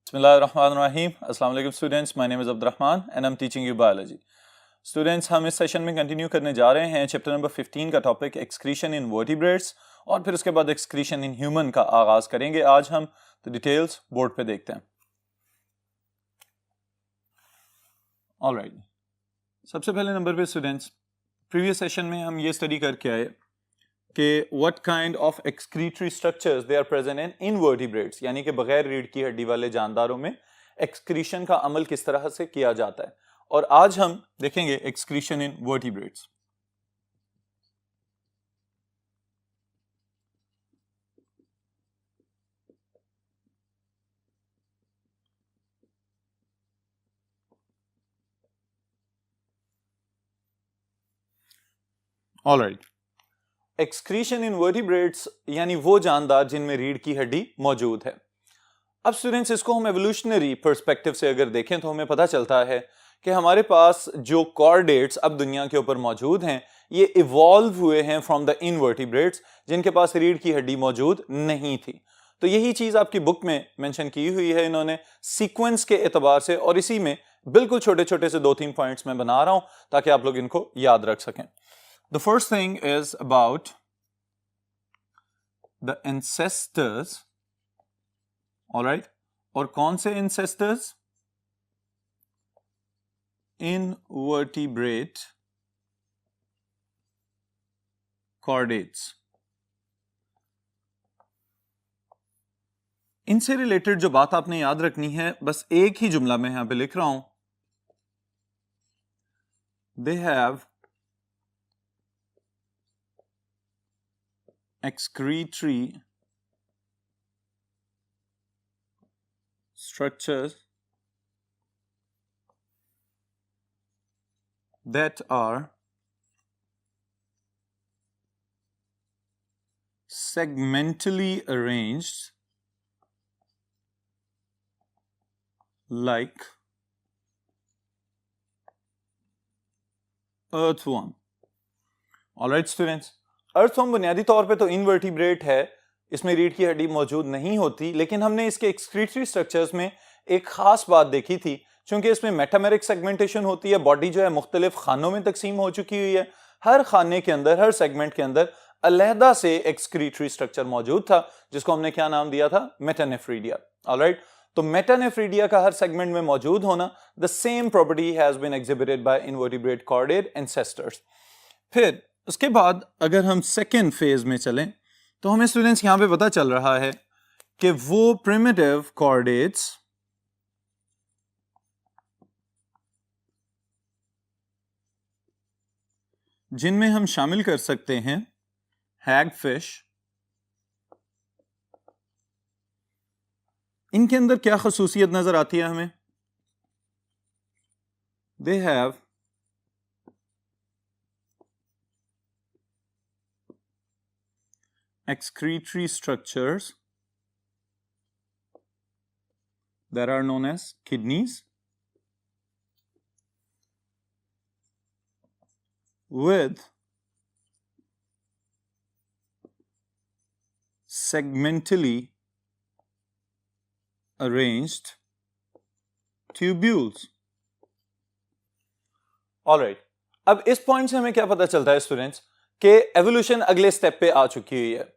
Bismillahirrahmanirrahim. Assalamu alaikum students. My name is Abdurrahman and I'm teaching you biology. Students, हम इस session में continue करने जा रहे हैं चैप्टर नंबर 15 का टॉपिक एक्सक्रीशन इन वर्टिब्रेट्स और फिर उसके बाद एक्सक्रीशन इन ह्यूमन का आगाज करेंगे. आज हम तो डिटेल्स बोर्ड पे देखते हैं. ऑलराइट, सबसे पहले नंबर पे स्टूडेंट्स, प्रीवियस सेशन में हम ये स्टडी करके आए कि what kind of excretory structures they are present in invertebrates, यानी कि बगैर रीढ़ की हड्डी वाले जानदारों में एक्सक्रीशन का अमल किस तरह से किया जाता है. और आज हम देखेंगे एक्सक्रीशन इन वर्टिब्रेट्स. ऑलराइट, एक्सक्रीशन इन वर्टिब्रेट्स यानी वो जानदार जिनमें रीढ़ की हड्डी मौजूद है. अब स्टूडेंट्स, इसको हम एवोल्यूशनरी पर्सपेक्टिव से अगर देखें तो हमें पता चलता है कि हमारे पास जो कॉर्डेट्स अब दुनिया के ऊपर मौजूद हैं ये इवॉल्व हुए हैं फ्रॉम द इनवर्टिब्रेट्स जिनके पास रीढ़ की हड्डी मौजूद नहीं थी. तो यही चीज आपकी बुक में मेंशन की हुई है इन्होंने सीक्वेंस के एतबार से, और इसी में बिल्कुल छोटे छोटे से 2-3 पॉइंट्स में बना रहा हूं ताकि आप लोग इनको याद रख सकें. The first thing is about the ancestors. Alright, और कौन से एंसेस्टर्स? Invertebrate chordates. इनसे रिलेटेड जो बात आपने याद रखनी है, बस एक ही जुमला में यहां पे लिख रहा हूं. They have excretory structures that are segmentally arranged like earthworm. All right students, earthworm बुनियादी तौर पे तो इनवर्टिब्रेट है, इसमें रीढ़ की हड्डी मौजूद नहीं होती, लेकिन हमने इसके एक्सक्रीटरी स्ट्रक्चर्स में एक खास बात देखी थी. चूंकि इसमें मेटामेरिक सेगमेंटेशन होती है, बॉडी जो है मुख्तलिफ खानों में तकसीम हो चुकी हुई है, हर खाने के अंदर, हर सेगमेंट के अंदर अलहदा से एक्सक्रीटरी स्ट्रक्चर मौजूद था जिसको हमने क्या नाम दिया था? मेटानेफ्रीडिया. ऑलराइट, तो मेटानेफ्रीडिया का हर सेगमेंट में मौजूद होना, the same property has been exhibited by invertebrate chordate ancestors. फिर उसके बाद अगर हम सेकेंड फेज में चलें तो हमें स्टूडेंट्स यहां पे पता चल रहा है कि वो प्रिमिटिव कॉर्डेट्स जिनमें हम शामिल कर सकते हैं हैगफिश, इनके अंदर क्या खसूसियत नजर आती है हमें? They have excretory structures that are known as kidneys with segmentally arranged tubules. Alright, अब इस पॉइंट से हमें क्या पता चलता है स्टूडेंट्स कि एवोल्यूशन अगले स्टेप पे आ चुकी हुई है.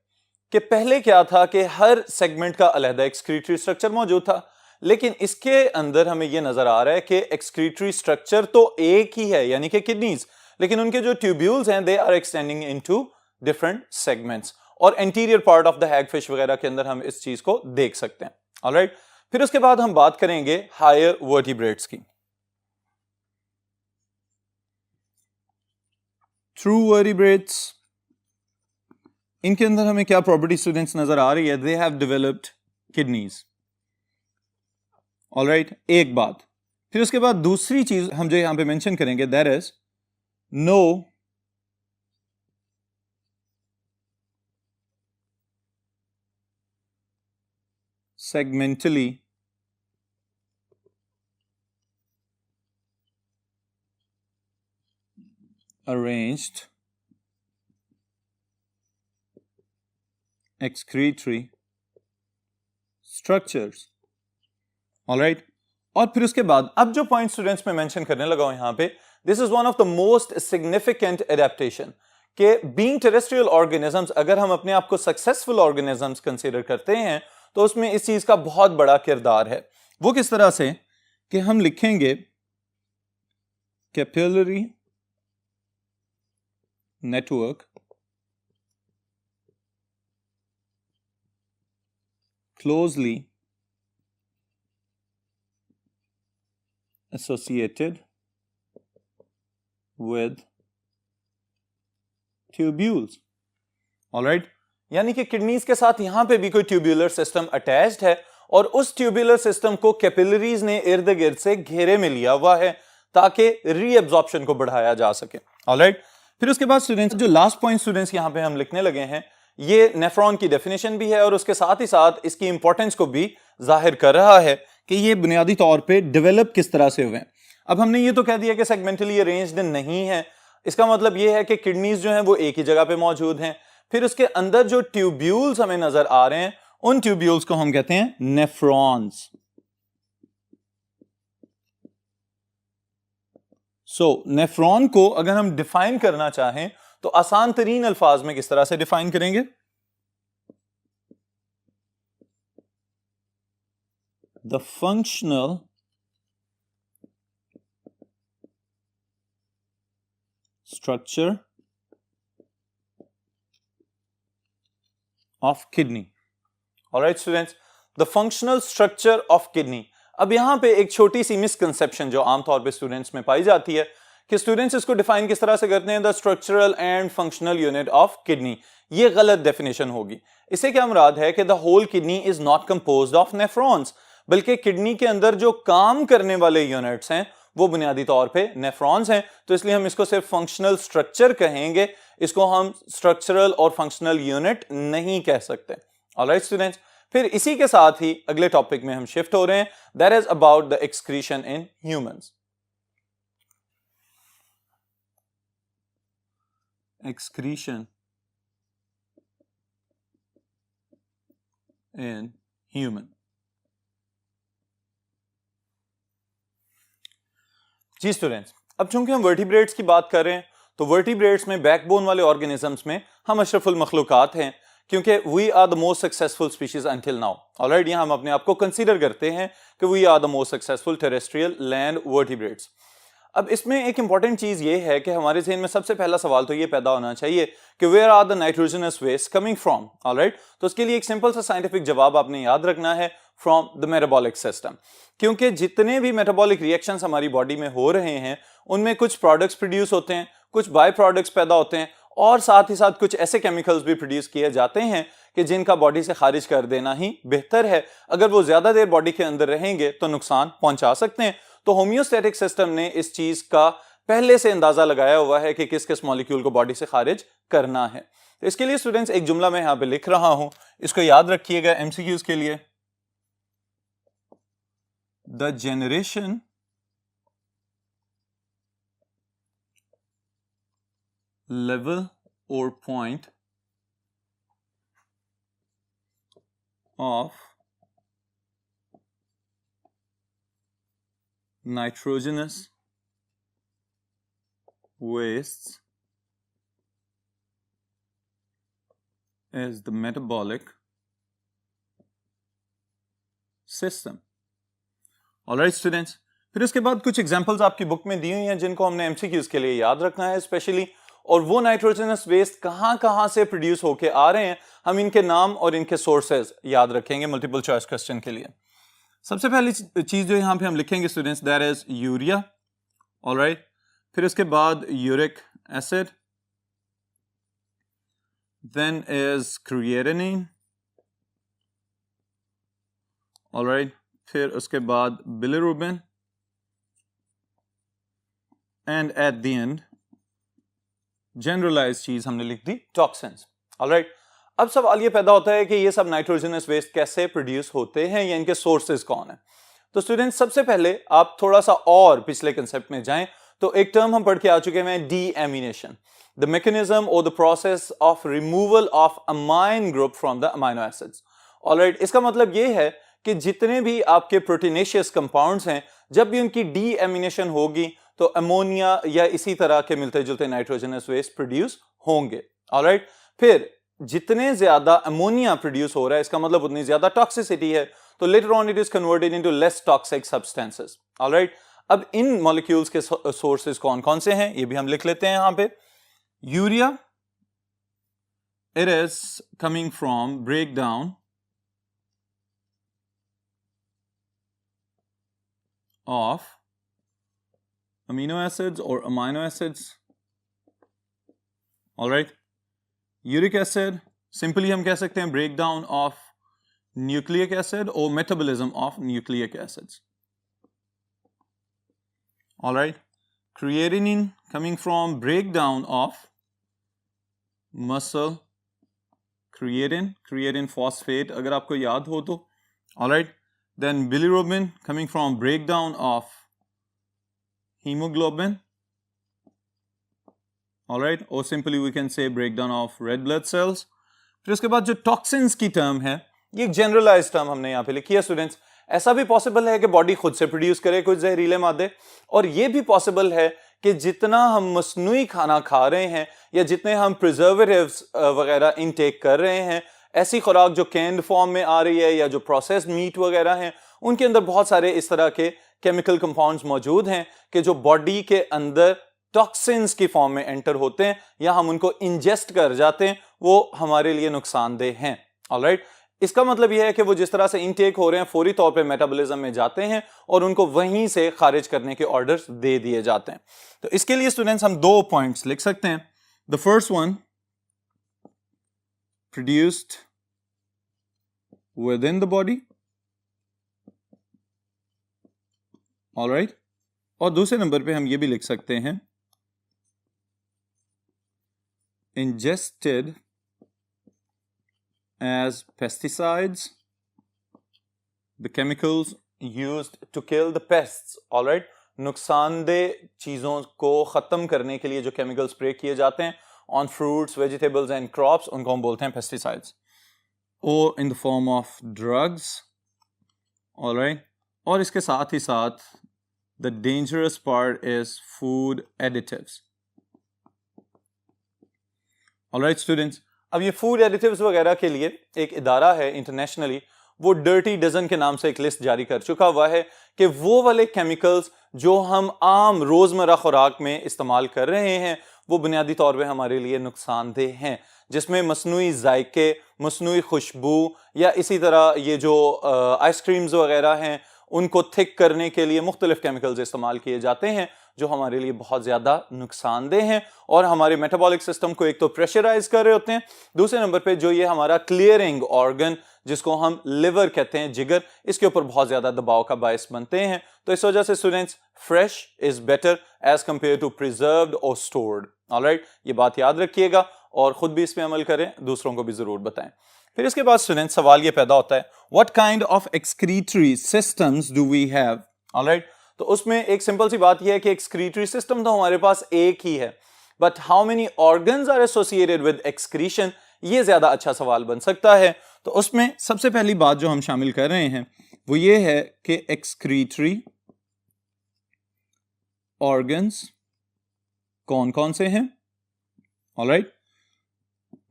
कि पहले क्या था कि हर सेगमेंट का अलहदा एक्सक्रीटरी स्ट्रक्चर मौजूद था, लेकिन इसके अंदर हमें यह नजर आ रहा है कि एक्सक्रीटरी स्ट्रक्चर तो एक ही है, यानी कि किडनीज, लेकिन उनके जो ट्यूब्यूल्स हैं they are extending into different segments. और anterior part of the hagfish वगैरह के अंदर हम इस चीज को देख सकते हैं. ऑलराइट, फिर उसके बाद हम बात करेंगे हायर वर्टिब्रेट्स की. ट्रू वर्टिब्रेट्स, इनके अंदर हमें क्या प्रॉपर्टी स्टूडेंट्स नजर आ रही है? They have developed kidneys. Alright, एक बात. फिर उसके बाद दूसरी चीज हम जो यहां पे मेंशन करेंगे, that is no segmentally arranged excretory structures. Alright. और फिर उसके बाद अब जो पॉइंट स्टूडेंट्स में मेंशन करने लगा हूं यहां पे, this is one of the most significant adaptation के बीइंग टेरेस्ट्रियल ऑर्गेनिजम्स, अगर हम अपने आप को सक्सेसफुल ऑर्गेनिजम्स कंसीडर करते हैं तो उसमें इस चीज का बहुत बड़ा किरदार है। वो किस तरह से कि हम लिखेंगे capillary network closely associated with tubules. Alright, यानी कि किडनीज के साथ यहां पे भी कोई ट्यूब्यूलर सिस्टम अटैच्ड है और उस ट्यूब्यूलर सिस्टम को कैपिलरीज ने इर्द गिर्द से घेरे में लिया हुआ है ताकि रीअब्जॉर्प्शन को बढ़ाया जा सके। ऑलराइट, फिर उसके बाद स्टूडेंट्स जो लास्ट पॉइंट स्टूडेंट्स यहां पे हम लिखने लगे हैं, ये नेफ्रॉन की डेफिनेशन भी है और उसके साथ ही साथ इसकी इंपॉर्टेंस को भी जाहिर कर रहा है कि ये बुनियादी तौर पे डेवलप किस तरह से हुए। अब हमने ये तो कह दिया कि सेगमेंटली अरेंज्ड नहीं है, इसका मतलब ये है कि किडनीज जो हैं वो एक ही जगह पे मौजूद हैं। फिर उसके अंदर जो ट्यूब्यूल्स हमें नजर आ रहे हैं उन ट्यूब्यूल्स को हम कहते हैं नेफ्रॉन्स। नेफ्रॉन को अगर हम डिफाइन करना चाहें तो आसान तरीन अल्फाज में किस तरह से डिफाइन करेंगे? The functional structure of kidney. Alright students, the functional structure of kidney. अब यहां पे एक छोटी सी मिसकंसेप्शन जो आमतौर पे स्टूडेंट्स में पाई जाती है कि स्टूडेंट्स इसको डिफाइन किस तरह से करते हैं, the structural and functional unit of kidney. ये गलत डेफिनेशन होगी। इससे क्या मुराद है कि the whole kidney is not composed of nephrons, बल्कि किडनी के अंदर जो काम करने वाले यूनिट्स हैं वो बुनियादी तौर पे नेफ्रॉन्स हैं। तो इसलिए हम इसको सिर्फ फंक्शनल स्ट्रक्चर कहेंगे, इसको हम स्ट्रक्चरल और फंक्शनल यूनिट नहीं कह सकते। ऑलराइट स्टूडेंट्स, फिर इसी के साथ ही अगले टॉपिक में हम शिफ्ट हो रहे हैं, that is about the excretion in humans. Excretion in human. जी स्टूडेंट्स, अब चूंकि हम वर्टिब्रेट्स की बात कर रहे हैं तो वर्टिब्रेट्स में बैकबोन वाले ऑर्गेनिजम्स में हम अशरफुल मखलूकात हैं, क्योंकि we are the most successful species until now. Alright, यहां हम अपने आप को कंसीडर करते हैं कि we are the most successful terrestrial land vertebrates. अब इसमें एक इंपॉर्टेंट चीज ये है कि हमारे ज़हन में सबसे पहला सवाल तो ये पैदा होना चाहिए कि where are the nitrogenous waste coming from. Alright, तो उसके लिए एक सिंपल सा साइंटिफिक जवाब आपने याद रखना है, फ्रॉम द मेटाबॉलिक सिस्टम। क्योंकि जितने भी मेटाबॉलिक रिएक्शंस हमारी बॉडी में हो रहे हैं उनमें कुछ प्रोडक्ट्स प्रोड्यूस होते हैं, कुछ बाय प्रोडक्ट्स पैदा होते हैं और साथ ही साथ कुछ ऐसे केमिकल्स भी प्रोड्यूस किए जाते हैं कि जिनका बॉडी से खारिज कर देना ही बेहतर है। अगर वो ज्यादा देर बॉडी के अंदर रहेंगे तो नुकसान पहुंचा सकते हैं। तो होम्योस्टैटिक सिस्टम ने इस चीज का पहले से अंदाजा लगाया हुआ है कि किस किस मॉलिक्यूल को बॉडी से खारिज करना है। तो इसके लिए स्टूडेंट्स एक जुमला मैं यहां पे लिख रहा हूं, इसको याद रखिएगा एमसीक्यूज के लिए। The generation level or point of nitrogenous wastes is the metabolic system. Alright students, फिर इसके बाद कुछ एग्जांपल्स आपकी बुक में दी हुई हैं जिनको हमने एमसीक्यूज के लिए याद रखना है स्पेशली, और वो नाइट्रोजनस वेस्ट कहां से प्रोड्यूस होके आ रहे हैं हम इनके नाम और इनके सोर्सेज याद रखेंगे मल्टीपल चॉइस क्वेश्चन के लिए। सबसे पहली चीज जो यहां पे हम लिखेंगे students, that is urea. Alright, फिर उसके बाद uric acid, then is creatinine. Alright, फिर उसके बाद bilirubin and at the end generalize चीज हमने लिख दी टॉक्सिन्स। ऑलराइट, अब सवाल ये पैदा होता है कि ये सब नाइट्रोजनस वेस्ट कैसे प्रोड्यूस होते हैं या इनके सोर्सेज कौन है। तो स्टूडेंट्स सबसे पहले आप थोड़ा सा और पिछले कंसेप्ट में जाएं तो एक टर्म हम पढ़ के आ चुके हैं, डीएमिनेशन, द मैकेनिज्म और the process of removal of amine group from the amino acids. Alright, इसका मतलब ये है कि जितने भी आपके प्रोटीनेशियस कंपाउंड्स हैं, जब भी उनकी डीएमिनेशन होगी तो अमोनिया या इसी तरह के मिलते जुलते नाइट्रोजनस वेस्ट प्रोड्यूस होंगे। ऑलराइट, फिर जितने ज्यादा अमोनिया प्रोड्यूस हो रहा है इसका मतलब उतनी ज्यादा टॉक्सिसिटी है, तो later on it is converted into less toxic substances. Alright, अब इन मॉलिक्यूल्स के सोर्सेज कौन कौन से हैं ये भी हम लिख लेते हैं यहां पे। Urea, it is coming from breakdown of amino acids or amino acids. All right, uric acid simply हम कह सकते हैं breakdown of nucleic acid or metabolism of nucleic acids. All right, creatinine coming from breakdown of muscle creatine phosphate अगर आपको याद हो तो। All right, then bilirubin coming from breakdown of hemoglobin. All right, or simply we can say breakdown of red blood cells. फिर उसके बाद जो toxins की टर्म है ये एक जनरलाइज टर्म हमने यहाँ पे लिखी है स्टूडेंट्स। ऐसा भी पॉसिबल है कि बॉडी खुद से प्रोड्यूस करे कुछ जहरीले मादे, और ये भी पॉसिबल है कि जितना हम मसनूई खाना खा रहे हैं या जितने हम प्रिजर्वेटिव्स वगैरह इनटेक कर रहे हैं, ऐसी खुराक जो कैंड फॉर्म में आ रही है या जो प्रोसेस्ड मीट वगैरह हैं, उनके अंदर बहुत सारे इस तरह के केमिकल कंपाउंड्स मौजूद हैं कि जो बॉडी के अंदर टॉक्सिन्स की फॉर्म में एंटर होते हैं या हम उनको इंजेस्ट कर जाते हैं, वो हमारे लिए नुकसानदेह हैं। ऑलराइट, इसका मतलब यह है कि वो जिस तरह से इनटेक हो रहे हैं फौरी तौर पे मेटाबॉलिज्म में जाते हैं और उनको वहीं से खारिज करने के ऑर्डर्स दे दिए जाते हैं। तो इसके लिए स्टूडेंट्स हम दो पॉइंट्स लिख सकते हैं। The first one, produced with in the body, alright, और दूसरे नंबर पे हम ये भी लिख सकते हैं ingested as pesticides, the chemicals used to kill the pests. All right, नुकसानदेह चीजों को खत्म करने के लिए जो केमिकल स्प्रे किए जाते हैं on fruits, vegetables and crops, उनको हम बोलते हैं पेस्टिसाइड्स, और in the form of drugs. Alright, और इसके साथ ही साथ the dangerous part is food additives. Alright students, अब ये फूड एडिटिव्स वगैरह के लिए एक इदारा है इंटरनेशनली, वो डर्टी डजन के नाम से एक लिस्ट जारी कर चुका हुआ है कि वो वाले केमिकल्स जो हम आम रोजमर्रा खुराक में इस्तेमाल कर रहे हैं वो बुनियादी तौर पे हमारे लिए नुकसानदेह हैं, जिसमें मसनूई जायके, मसनूई खुशबू या इसी तरह ये जो आइसक्रीम्स वगैरह हैं उनको थिक करने के लिए मुख्तलिफ केमिकल्स इस्तेमाल किए जाते हैं जो हमारे लिए बहुत ज़्यादा नुकसानदेह हैं और हमारे मेटाबॉलिक सिस्टम को एक तो प्रेशराइज कर रहे होते हैं, दूसरे नंबर पे जो ये हमारा क्लियरिंग ऑर्गन जिसको हम लिवर कहते हैं, जिगर, इसके ऊपर बहुत ज़्यादा दबाव का बायस बनते हैं। तो इस वजह से students, fresh is better as compare to preserved और स्टोर्ड। ऑलराइट, ये बात याद रखिएगा और ख़ुद भी इस पर अमल करें, दूसरों को भी ज़रूर बताएं। फिर इसके बाद स्टूडेंट्स सवाल ये पैदा होता है, what kind of excretory systems do we have. Alright, तो उसमें एक सिंपल सी बात यह है कि एक्सक्रीटरी सिस्टम तो हमारे पास एक ही है, but how many organs are associated with excretion, ये ज्यादा अच्छा सवाल बन सकता है। तो उसमें सबसे पहली बात जो हम शामिल कर रहे हैं वो ये है कि एक्सक्रीटरी ऑर्गन्स कौन कौन से हैं। ऑलराइट,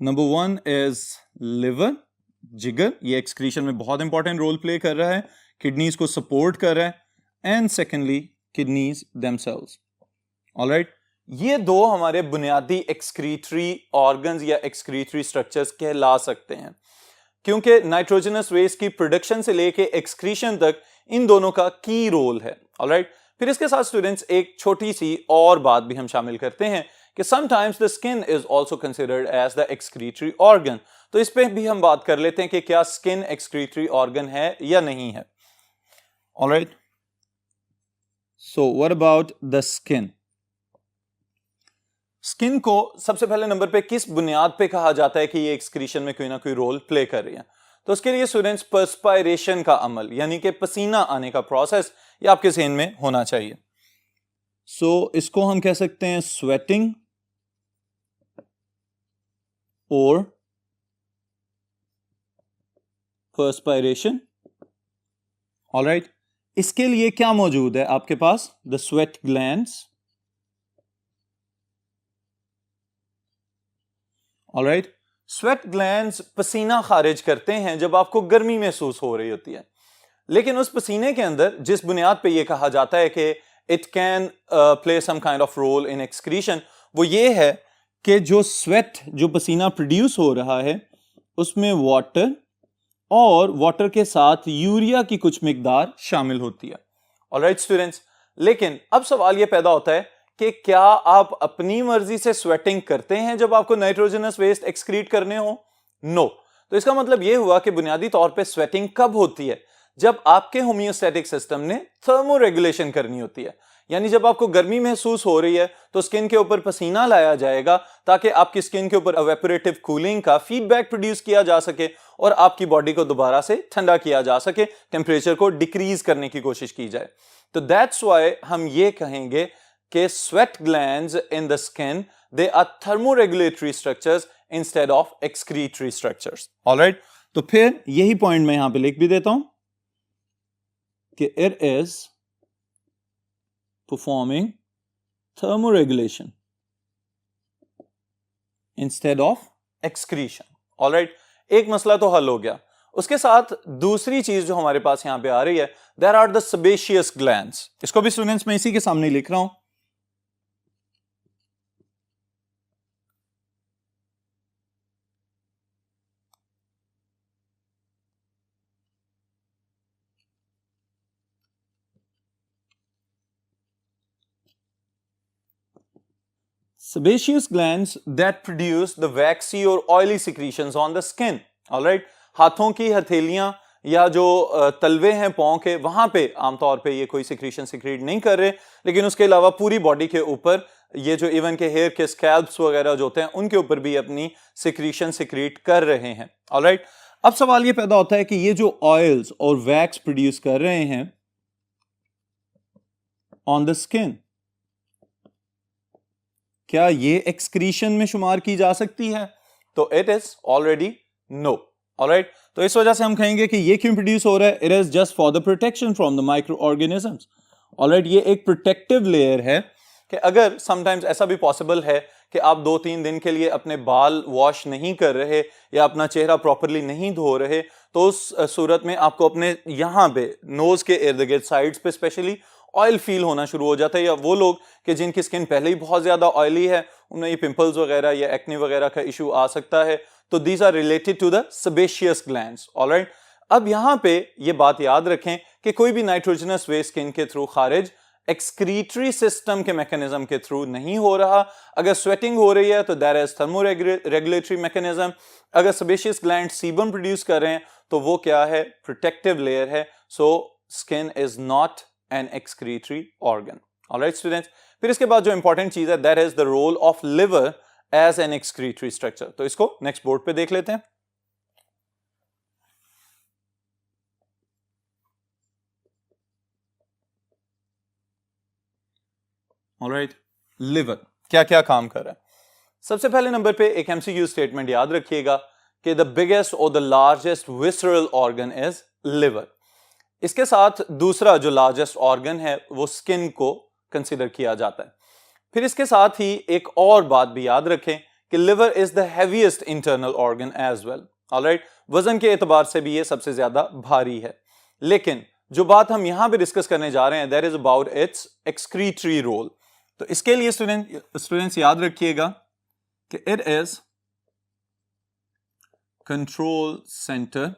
नंबर 1 इज लिवर, जिगर, ये एक्सक्रीशन में बहुत इंपॉर्टेंट रोल प्ले कर रहा है, किडनीज को सपोर्ट कर रहा है, and secondly kidneys themselves. Alright, ये दो हमारे बुनियादी एक्सक्रीटरी ऑर्गन्स या एक्सक्रीटरी स्ट्रक्चर्स कहला सकते हैं, क्योंकि नाइट्रोजनस वेस्ट की प्रोडक्शन से लेके एक्सक्रीशन तक इन दोनों का की रोल है। ऑलराइट, फिर इसके साथ स्टूडेंट्स एक छोटी सी और बात भी हम शामिल करते हैं कि sometimes the skin is also considered as the excretory organ. तो इस पे भी हम बात कर लेते हैं कि क्या स्किन एक्सक्रीटरी ऑर्गन है या नहीं है। Alright, so what about the skin. Skin को सबसे पहले नंबर पे किस बुनियाद पे कहा जाता है कि ये एक्सक्रीशन में कोई ना कोई रोल प्ले कर रही है। तो उसके लिए स्टूडेंट्स पर्सपायरेशन का अमल यानी कि पसीना आने का प्रोसेस ये आपके ज़हन में होना चाहिए। सो इसको हम कह सकते हैं स्वेटिंग और पर्सपायरेशन। ऑलराइट, इसके लिए क्या मौजूद है आपके पास? The sweat glands, alright. Sweat glands पसीना खारिज करते हैं जब आपको गर्मी महसूस हो रही होती है, लेकिन उस पसीने के अंदर जिस बुनियाद पे ये कहा जाता है कि it can play some kind of role in excretion, वो ये है कि जो स्वेट, जो पसीना प्रोड्यूस हो रहा है, उसमें वाटर और वाटर के साथ यूरिया की कुछ मिकदार शामिल होती है। ऑलराइट स्टूडेंट्स, लेकिन अब सवाल ये पैदा होता है कि क्या आप अपनी मर्जी से स्वेटिंग करते हैं जब आपको नाइट्रोजनस वेस्ट एक्सक्रीट करने हो? नो। तो इसका मतलब यह हुआ कि बुनियादी तौर पे स्वेटिंग कब होती है? जब आपके होम्योस्टैटिक सिस्टम ने थर्मोरेगुलेशन करनी होती है, यानी जब आपको गर्मी महसूस हो रही है तो स्किन के ऊपर पसीना लाया जाएगा ताकि आपकी स्किन के ऊपर एवेपोरेटिव कूलिंग का फीडबैक प्रोड्यूस किया जा सके और आपकी बॉडी को दोबारा से ठंडा किया जा सके, टेम्परेचर को डिक्रीज करने की कोशिश की जाए। तो दैट्स व्हाई हम ये कहेंगे कि sweat glands in the skin, they are thermoregulatory structures instead of excretory structures. Alright, तो फिर यही पॉइंट मैं यहां पे लिख भी देता हूं कि it is performing thermoregulation instead of excretion. Alright, एक मसला तो हल हो गया। उसके साथ दूसरी चीज जो हमारे पास यहां पे आ रही है, there are the sebaceous glands. इसको भी स्टूडेंट्स मैं इसी के सामने लिख रहा हूं। Sebaceous glands that produce the waxy or oily secretions on the skin. Alright, हाथों की हथेलियां या जो तलवे हैं पांव के, वहां पे आमतौर पे ये कोई सिक्रीशन सिक्रीट नहीं कर रहे, लेकिन उसके अलावा पूरी बॉडी के ऊपर ये जो इवन के हेयर के स्कैल्प्स वगैरह जो होते हैं उनके ऊपर भी अपनी सिक्रीशन सिक्रीट कर रहे हैं। ऑलराइट, अब सवाल ये पैदा होता है कि ये जो ऑयल्स और वैक्स प्रोड्यूस कर रहे हैं ऑन द स्किन, क्या ये एक्सक्रीशन में शुमार की जा सकती है? तो it is already know. Alright, तो इस वजह से हम कहेंगे कि ये क्यों प्रोड्यूस हो रहा है? It is just for the protection from the micro organisms. Alright, ये एक प्रोटेक्टिव लेयर है कि अगर समटाइम्स ऐसा भी पॉसिबल है कि आप 2-3 दिन के लिए अपने बाल वॉश नहीं कर रहे या अपना चेहरा प्रॉपरली नहीं धो रहे, तो उस सूरत में आपको अपने यहां पे नोज के इर्द गिर्द साइड्स पे स्पेशली ऑयल फील होना शुरू हो जाता है, या वो लोग कि जिनकी स्किन पहले ही बहुत ज्यादा ऑयली है, उनमें ये पिंपल्स वगैरह या एक्ने वगैरह का इशू आ सकता है। तो these are related to the sebaceous glands. Alright, अब यहां पे ये बात याद रखें कि कोई भी नाइट्रोजनस वेस्ट स्किन के थ्रू खारिज एक्सक्रीटरी सिस्टम के मैकेनिज्म के थ्रू नहीं हो रहा। अगर स्वेटिंग हो रही है तो देयर इज थर्मोरेगुलेटरी मैकेनिज्म। अगर सेबेशियस ग्लैंड सीबम प्रोड्यूस कर रहे हैं तो वो क्या है? प्रोटेक्टिव लेयर है। So skin is not an excretory organ. Alright students, फिर इसके बाद जो इंपॉर्टेंट चीज है, that is the role of liver as an excretory structure. तो इसको नेक्स्ट बोर्ड पे देख लेते हैं। ऑलराइट, लिवर क्या क्या काम कर रहा है? सबसे पहले नंबर पे एक एमसीक्यू स्टेटमेंट याद रखिएगा कि द बिगेस्ट और the largest visceral organ is liver. इसके साथ दूसरा जो लार्जेस्ट ऑर्गन है वो स्किन को कंसीडर किया जाता है। फिर इसके साथ ही एक और बात भी याद रखें कि liver is the heaviest internal organ as well. Alright, वजन के एतबार से भी ये सबसे ज्यादा भारी है। लेकिन जो बात हम यहां पे डिस्कस करने जा रहे हैं, that is about its excretory role. तो इसके लिए स्टूडेंट्स याद रखिएगा कि it is control centre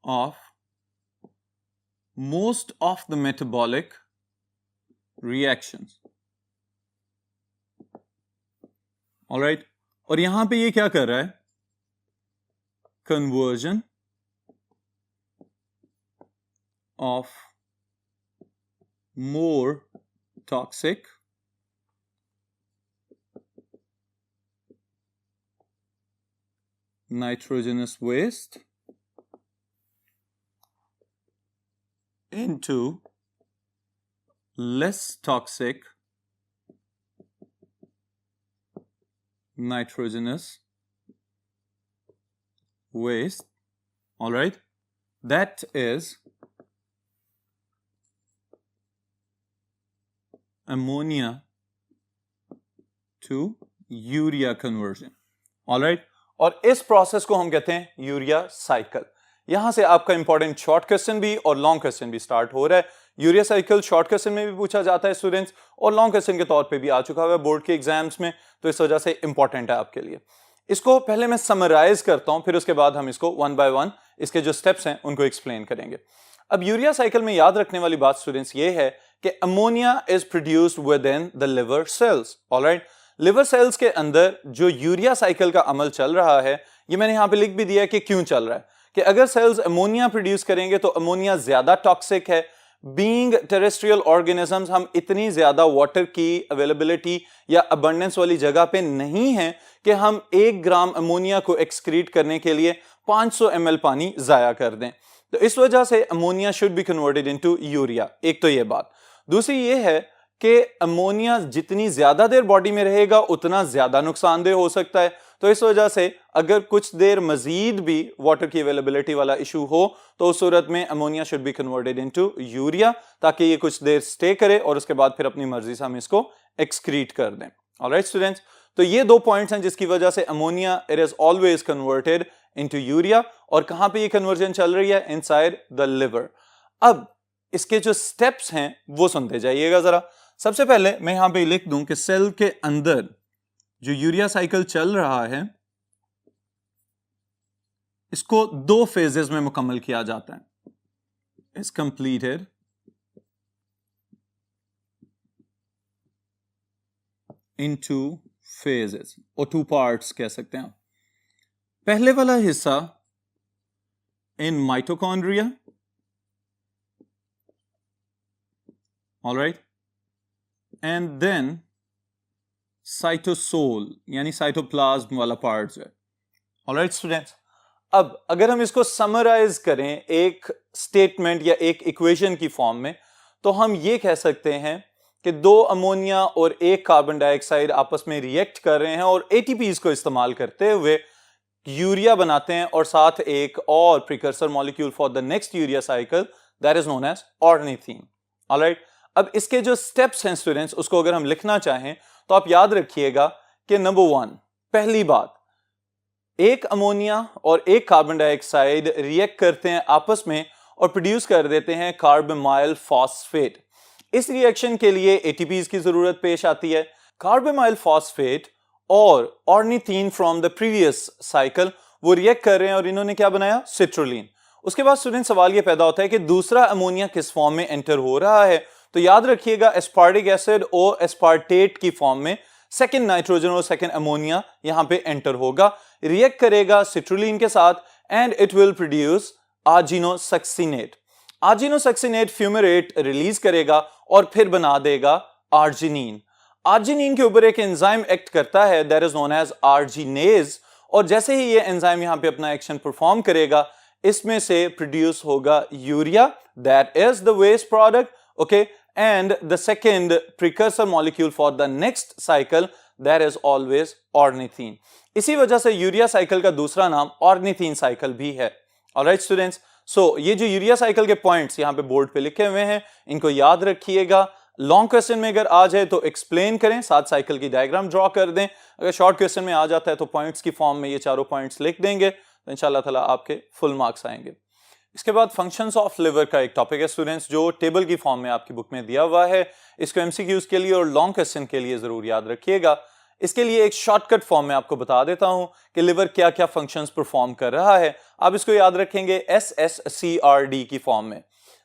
of most of the metabolic reactions. Alright, और यहां पे ये क्या कर रहा है? Conversion of more toxic nitrogenous waste into less toxic nitrogenous waste. All right, that is ammonia to urea conversion. Alright, और इस प्रोसेस को हम कहते हैं यूरिया साइकिल। यहां से आपका इंपॉर्टेंट शॉर्ट क्वेश्चन भी और लॉन्ग क्वेश्चन भी स्टार्ट हो रहा है। यूरिया साइकिल शॉर्ट क्वेश्चन में भी पूछा जाता है स्टूडेंट्स, और लॉन्ग क्वेश्चन के तौर पे भी आ चुका है बोर्ड के एग्जाम्स में, तो इस वजह से इंपॉर्टेंट है आपके लिए। इसको पहले मैं समराइज करता हूं, फिर उसके बाद हम इसको वन बाय वन इसके जो स्टेप्स हैं उनको एक्सप्लेन करेंगे। अब यूरिया साइकिल में याद रखने वाली बात स्टूडेंट्स ये है कि ammonia is produced with in the liver cells. Alright, liver cells के अंदर जो यूरिया साइकिल का अमल चल रहा है, ये मैंने यहां पे लिख भी दिया है कि क्यों चल रहा है, कि अगर सेल्स अमोनिया प्रोड्यूस करेंगे तो अमोनिया ज्यादा टॉक्सिक है। बीइंग टेरेस्ट्रियल ऑर्गेनिजम्स, हम इतनी ज्यादा वाटर की अवेलेबिलिटी या अबंडेंस वाली जगह पे नहीं है कि हम 1 ग्राम अमोनिया को एक्सक्रीट करने के लिए 500 ml पानी जाया कर दें। तो इस वजह से ammonia should be converted into urea. एक तो ये बात। दूसरी ये है कि अमोनिया जितनी ज्यादा देर बॉडी में रहेगा उतना ज्यादा नुकसानदेह हो सकता है। तो इस वजह से अगर कुछ देर मजीद भी वाटर की अवेलेबिलिटी वाला इशू हो तो उस सूरत में ammonia should be converted into urea, ताकि ये कुछ देर स्टे करे और उसके बाद फिर अपनी मर्जी से हम इसको एक्सक्रीट कर दें। ऑलराइट स्टूडेंट्स, तो ये 2 पॉइंट्स हैं जिसकी वजह से ammonia it is always converted into urea. और कहां पे ये कन्वर्जन चल रही है? Inside the liver. अब इसके जो स्टेप्स हैं वो सुनते जाइएगा जरा। सबसे पहले मैं यहां पे लिख दूं कि सेल के अंदर जो यूरिया साइकिल चल रहा है इसको 2 फेजेस में मुकम्मल किया जाता है। इट्स कंप्लीटेड इनटू फेजेस, और 2 पार्ट्स कह सकते हैं। पहले वाला हिस्सा in mitochondria, alright, and then cytosol यानी साइटोप्लाज्म वाला पार्ट है। ऑलराइट स्टूडेंट्स, अब अगर हम इसको समराइज करें एक स्टेटमेंट या एक इक्वेशन की फॉर्म में, तो हम ये कह सकते हैं कि 2 अमोनिया और 1 कार्बन डाइऑक्साइड आपस में रिएक्ट कर रहे हैं और एटीपीज को इस्तेमाल करते हुए यूरिया बनाते हैं, और साथ एक और precursor molecule for the next urea cycle that is known as ornithine. Alright, अब इसके जो स्टेप्स हैं स्टूडेंट्स उसको अगर हम लिखना चाहें तो आप याद रखिएगा कि नंबर 1, पहली बात, 1 अमोनिया और 1 कार्बन डाइऑक्साइड रिएक्ट करते हैं आपस में और प्रोड्यूस कर देते हैं कार्बामाइल फॉस्फेट। इस रिएक्शन के लिए एटीपीज की जरूरत पेश आती है। कार्बामाइल फॉस्फेट और ornithine from the previous cycle वो रिएक्ट कर रहे हैं और इन्होंने क्या बनाया? सिट्रोलिन। उसके बाद स्टूडेंट सवाल ये पैदा होता है कि दूसरा अमोनिया किस फॉर्म में एंटर हो रहा है? तो याद रखिएगा एस्पार्टिक एसिड और एस्पार्टेट की फॉर्म में सेकंड नाइट्रोजन और सेकंड अमोनिया यहां पे एंटर होगा, रिएक्ट करेगा सिट्रोलिन के साथ and it will produce argininosuccinate. Argininosuccinate fumarate release करेगा और फिर बना देगा आर्जिनिन। आर्जिनिन के ऊपर एक एंजाइम एक्ट करता है that is known as arginase, और जैसे ही ये एंजाइम यहां पे अपना एक्शन परफॉर्म करेगा इसमें से प्रोड्यूस होगा urea that is the waste product, okay, and the second precursor molecule for the next cycle that is always ornithine। इसी वजह से यूरिया साइकिल का दूसरा नाम ऑर्निथीन साइकिल भी है। ऑलराइट स्टूडेंट्स, सो ये जो यूरिया साइकिल के पॉइंट्स यहाँ पे बोर्ड पे लिखे हुए हैं इनको याद रखिएगा। लॉन्ग क्वेश्चन में अगर आ जाए तो एक्सप्लेन करें, साथ साइकिल की डायग्राम ड्रॉ कर दें। अगर शॉर्ट क्वेश्चन में आ जाता है तो पॉइंट्स की फॉर्म में ये चारों पॉइंट्स लिख देंगे तो इंशाल्लाह ताला आपके फुल मार्क्स आएंगे। इसके बाद फंक्शंस ऑफ लिवर का एक टॉपिक है स्टूडेंट्स जो टेबल की फॉर्म में आपकी बुक में दिया हुआ है। इसको एमसीक्यूज के लिए और लॉन्ग क्वेश्चन के लिए जरूर याद रखिएगा। इसके लिए एक शॉर्टकट फॉर्म में आपको बता देता हूं कि लिवर क्या क्या फंक्शंस परफॉर्म कर रहा है। आप इसको याद रखेंगे SSCRD की फॉर्म में।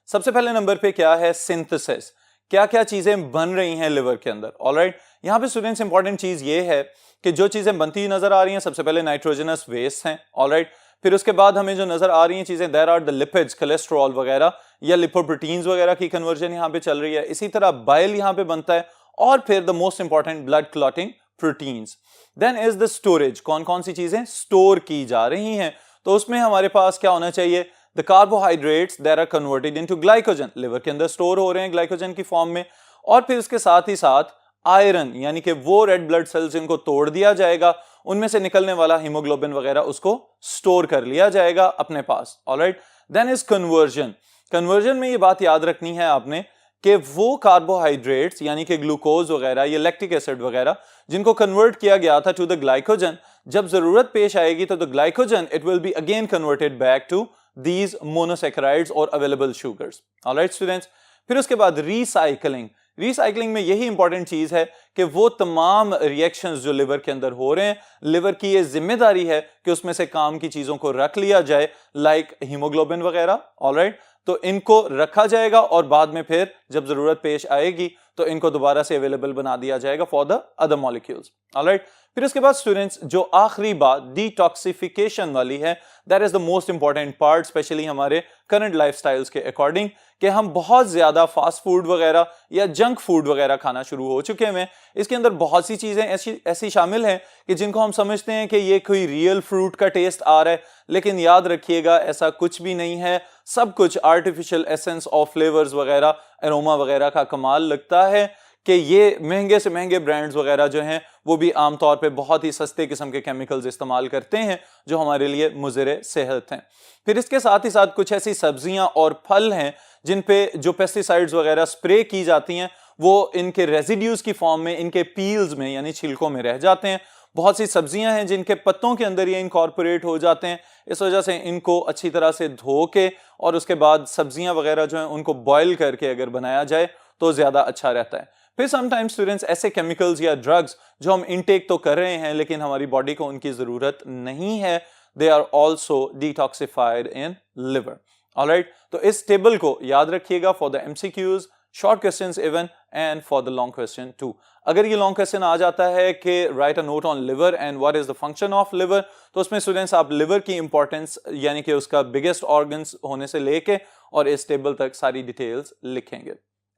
सबसे पहले नंबर पे क्या है? सिंथेसिस। क्या क्या चीजें बन रही हैं लिवर के अंदर। ऑलराइट, यहां पे स्टूडेंट्स इंपॉर्टेंट चीज ये है कि जो चीजें बनती हुई नजर आ रही हैं सबसे पहले नाइट्रोजनस वेस्ट हैं। ऑलराइट, फिर उसके बाद हमें जो नजर आ रही हैं चीजें there are the lipids, cholesterol वगैरह या लिपोप्रोटीन्स वगैरह की कन्वर्जन यहाँ पे चल रही है। इसी तरह बाइल यहाँ पे बनता है और फिर the most important blood clotting proteins. Then is the storage, कौन कौन सी चीजें स्टोर की जा रही हैं। तो उसमें हमारे पास क्या होना चाहिए? The carbohydrates that are converted into glycogen, liver के अंदर स्टोर हो रहे हैं ग्लाइकोजन की फॉर्म में। और फिर उसके साथ ही साथ आयरन, यानी कि वो रेड ब्लड सेल्स जिनको तोड़ दिया जाएगा उनमें से निकलने वाला हीमोग्लोबिन वगैरह उसको स्टोर कर लिया जाएगा अपने पास। Alright, then is conversion. Conversion में ये बात याद रखनी है आपने कि वो कार्बोहाइड्रेट्स यानी कि ग्लूकोज वगैरह या लैक्टिक एसिड वगैरह जिनको कन्वर्ट किया गया था टू द ग्लाइकोजन, जब जरूरत पेश आएगी तो the glycogen it will be again converted back to these monosaccharides और अवेलेबल शुगर्स। ऑलराइट स्टूडेंट्स, फिर उसके बाद रीसाइकलिंग। रीसाइकलिंग में यही इंपॉर्टेंट चीज है कि वो तमाम रिएक्शंस जो लिवर के अंदर हो रहे हैं, लिवर की ये जिम्मेदारी है कि उसमें से काम की चीजों को रख लिया जाए, लाइक हीमोग्लोबिन वगैरह। ऑलराइट, तो इनको रखा जाएगा और बाद में फिर जब जरूरत पेश आएगी तो इनको दोबारा से अवेलेबल बना दिया जाएगा for the other molecules. Alright, फिर उसके बाद स्टूडेंट्स जो आखिरी बात डिटॉक्सिफिकेशन वाली है, that is the most important part, specially हमारे करंट लाइफस्टाइल्स के अकॉर्डिंग, कि हम बहुत ज्यादा फास्ट फूड वगैरह या जंक फूड वगैरह खाना शुरू हो चुके हैं। इसके अंदर बहुत सी चीजें ऐसी शामिल हैं कि जिनको हम समझते हैं कि ये कोई रियल फ्रूट का टेस्ट आ रहा है, लेकिन याद रखिएगा ऐसा कुछ भी नहीं है। सब कुछ आर्टिफिशियल एसेंस ऑफ फ्लेवर्स वगैरह, एरोमा वगैरह का कमाल लगता है कि ये महंगे से महंगे ब्रांड्स वगैरह जो हैं वो भी आमतौर पे बहुत ही सस्ते किस्म के केमिकल्स इस्तेमाल करते हैं जो हमारे लिए मुज़िर सेहत हैं। फिर इसके साथ ही साथ कुछ ऐसी सब्जियां और फल हैं जिन पे जो पेस्टिसाइड्स वगैरह स्प्रे की जाती हैं वो इनके रेजिड्यूज की फॉर्म में, इनके पील्स में यानी छिलकों में रह जाते हैं। बहुत सी सब्जियां हैं जिनके पत्तों के अंदर ये इनकॉर्पोरेट हो जाते हैं। इस वजह से इनको अच्छी तरह से धो के और उसके बाद सब्जियां वगैरह जो हैं उनको बॉयल करके अगर बनाया जाए तो ज्यादा अच्छा रहता है। फिर समटाइम्स स्टूडेंट्स ऐसे केमिकल्स या ड्रग्स जो हम इनटेक तो कर रहे हैं लेकिन हमारी बॉडी को उनकी जरूरत नहीं है, they are also detoxified in liver. Alright, तो इस टेबल को याद रखिएगा for the MCQs, short questions even and for the long question too. अगर ये लॉन्ग क्वेश्चन आ जाता है कि write a note on liver and what is the function of liver, तो उसमें स्टूडेंट्स आप लिवर की इंपॉर्टेंस यानी कि उसका बिगेस्ट ऑर्गन्स होने से लेके और इस टेबल तक सारी डिटेल्स लिखेंगे।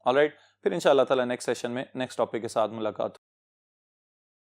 ऑलराइट, फिर इंशाअल्लाह ताला नेक्स्ट सेशन में नेक्स्ट टॉपिक के साथ मुलाकात